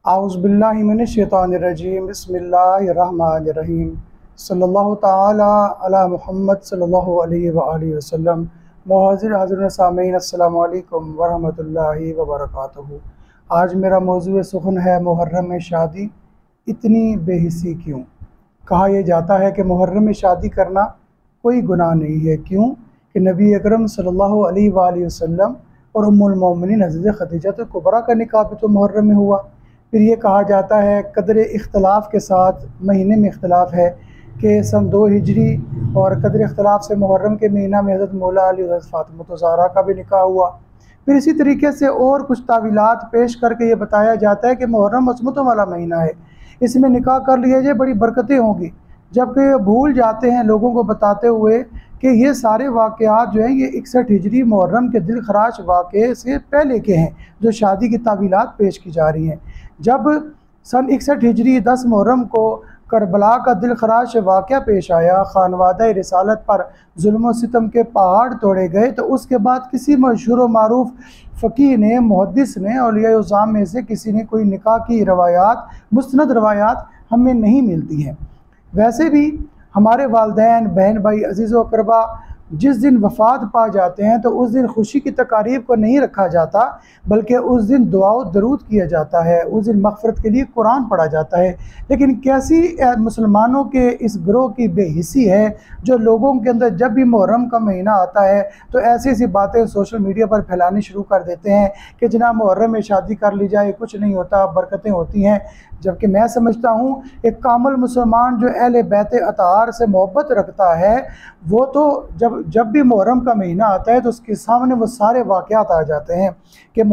आउज़ुबिल्लाहिमिनश्शैतानिर्रजीम बिस्मिल्लाहिर्रहमानिर्रहीम सल्लल्लाहु ताला अला मुहम्मद सल्लल्लाहु अलैहि व आलिहि वसल्लम। मुअज़्ज़िज़ सामीन अस्सलामु अलैकुम व रहमतुल्लाहि व बरकातुहू। आज मेरा मौज़ूए सुख़न है मुहर्रम में शादी इतनी बेहिसी क्यों। कहा यह जाता है कि मुहर्रम में शादी करना कोई गुनाह नहीं है। क्यों कि नबी अकरम सल्लल्लाहु अलैहि व आलिहि वसल्लम और उम्मुल मोमिनीन हज़रत खदीजा कुबरा का निकाह भी तो मुहर्रम में हुआ। फिर ये कहा जाता है कदर इख्तलाफ के साथ महीने में इख्तलाफ है कि सन 2 हिजरी और कदर इख्तलाफ से मुहर्रम के महीना में हज़रत मौला अली हज़रत फ़ातिमा ज़हरा का भी निकाह हुआ। फिर इसी तरीके से और कुछ तावीलात पेश करके ये बताया जाता है कि मुहर्रम मसमतों वाला महीना है, इसमें निकाह कर लिया जाए बड़ी बरकतें होंगी। जबकि भूल जाते हैं लोगों को बताते हुए कि ये सारे वाक़यात जो हैं ये 61 हिजरी मुहर्रम के दिल खराश वाक़े से पहले के हैं, जो शादी की तावीलात पेश की जा रही हैं। जब सन 61 हिजरी 10 मुहर्रम को करबला का दिल खराश वाक़या पेश आया, खानवादा रिसालत पर जुल्म सितम के पहाड़ तोड़े गए, तो उसके बाद किसी मशहूर व मारूफ फ़कीह ने, मुहद्दिस ने, औलिया उज़्ज़ाम में से किसी ने कोई निकाह की रवायात, मुस्तनद रवायात हमें नहीं मिलती हैं। वैसे भी हमारे वालिदैन, बहन भाई, अज़ीज़ व अक़रबा जिस दिन वफ़ात पा जाते हैं तो उस दिन खुशी की तकारीब को नहीं रखा जाता, बल्कि उस दिन दुआ व दरूद किया जाता है, उस दिन मग़फ़िरत के लिए कुरान पढ़ा जाता है। लेकिन कैसी मुसलमानों के इस ग्रोह की बेहिसी है जो लोगों के अंदर जब भी मुहर्रम का महीना आता है तो ऐसी ऐसी बातें सोशल मीडिया पर फैलानी शुरू कर देते हैं कि जनाब मुहर्रम में शादी कर ली जाए, कुछ नहीं होता, बरकतें होती हैं। जबकि मैं समझता हूँ एक कामिल मुसलमान जो अहले बैत अताहार से मोहब्बत रखता है वो तो जब भी मुहर्रम का महीना आता है तो उसके सामने वो सारे वाक़यात आ जाते हैं कि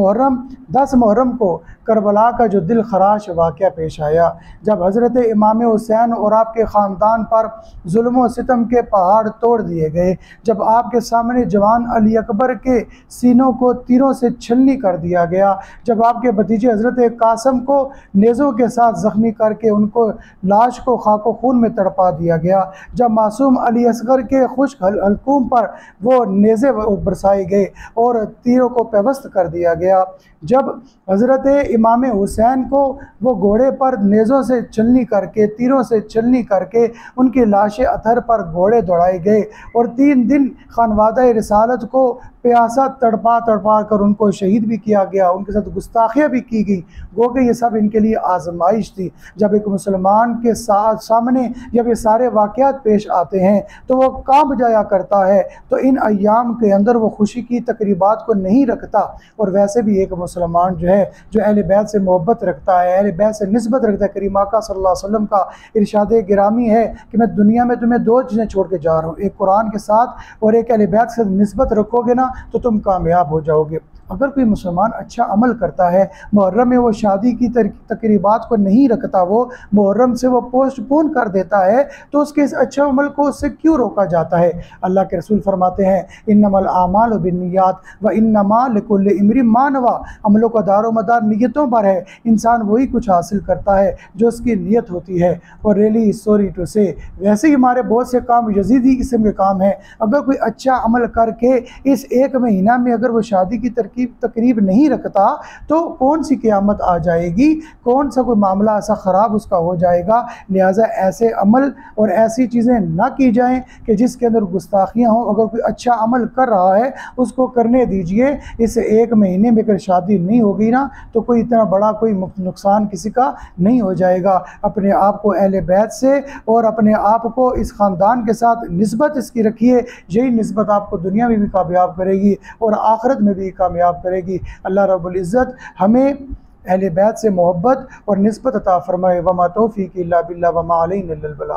10 मुहर्रम को करबला का जो दिल खराश वाक़या पेश आया, जब हज़रत इमाम हुसैन और आपके ख़ानदान पर जुल्म व सितम के पहाड़ तोड़ दिए गए, जब आपके सामने जवान अली अकबर के सीनों को तीरों से छलनी कर दिया गया, जब आपके भतीजे हज़रत कासम को नेज़ों के साथ ज़ख्मी करके उनको लाश को खाको खून में तड़पा दिया गया, जब मासूम अली असगर के खुश्क हल्कूम पर वो नेज़े बरसाए गए और तीरों को पेवस्त कर दिया गया, जब हज़रत इमाम हुसैन को वो घोड़े पर नेज़ों से चलनी करके, तीरों से चलनी करके उनकी लाशें अथर पर घोड़े दौड़ाए गए और 3 दिन खानवादा रिसालत को प्यासा तड़पा तड़पा कर उनको शहीद भी किया गया, उनके साथ गुस्ताखियाँ भी की गई, गो कि ये सब इनके लिए आजमाइश थी। जब एक मुसलमान के सामने जब ये सारे वाक़यात पेश आते हैं तो वो कांप जाया करता है, तो इन अय्याम के अंदर वो खुशी की तकरीबात को नहीं रखता। और वैसे भी एक मुसलमान जो है जो अहले बैत से मोहब्बत रखता है, अहले बैत से निस्बत रखता है, करीम आका सल्लल्लाहु अलैहि वसल्लम का इरशाद गिरामी है कि मैं दुनिया में तुम्हें 2 चीज़ें छोड़ के जा रहा हूँ, एक कुरान के साथ और एक अहले बैत से निस्बत रखोगे ना तो तुम कामयाब हो जाओगे। अगर कोई मुसलमान अच्छा अमल करता है, मुहर्रम में वो शादी की तकरीबात को नहीं रखता, वो मुहर्रम से वो पोस्टपोन कर देता है, तो उसके इस अच्छे अमल को उससे क्यों रोका जाता है। अल्लाह के रसूल फरमाते हैं इन्नमल आमालु बिन्नियात व इन्नमा लिकुल्लि इम्रिन मा नवा। अमलों का दारो मदार नियतों पर है, इंसान वही कुछ हासिल करता है जो उसकी नीयत होती है। और रियली सॉरी टू से वैसे ही हमारे बहुत से काम यजीदी किस्म के काम हैं, अगर कोई अच्छा अमल करके इस एक महीना में अगर वो शादी की तकरीब नहीं रखता तो कौन सी क़यामत आ जाएगी, कौन सा कोई मामला ऐसा ख़राब उसका हो जाएगा। लिहाजा ऐसे अमल और ऐसी चीज़ें ना की जाएं कि जिसके अंदर गुस्ताखियाँ हों। अगर कोई अच्छा अमल कर रहा है उसको करने दीजिए, इस एक महीने में अगर शादी नहीं होगी ना तो कोई इतना बड़ा कोई नुकसान किसी का नहीं हो जाएगा। अपने आप को अहले बैत से और अपने आप को इस ख़ानदान के साथ निस्बत इसकी रखिए, यही निस्बत आपको दुनिया में भी कामयाब करेगी और आखिरत में भी कामयाब करेगी। अल्लाह रब्बुल इज़्ज़त हमें अहले बैत से मोहब्बत और निस्बत अता फ़रमाए। वमा तौफ़ीक़ी इल्ला बिल्लाह वमा अलैना इल्लल बलाग़।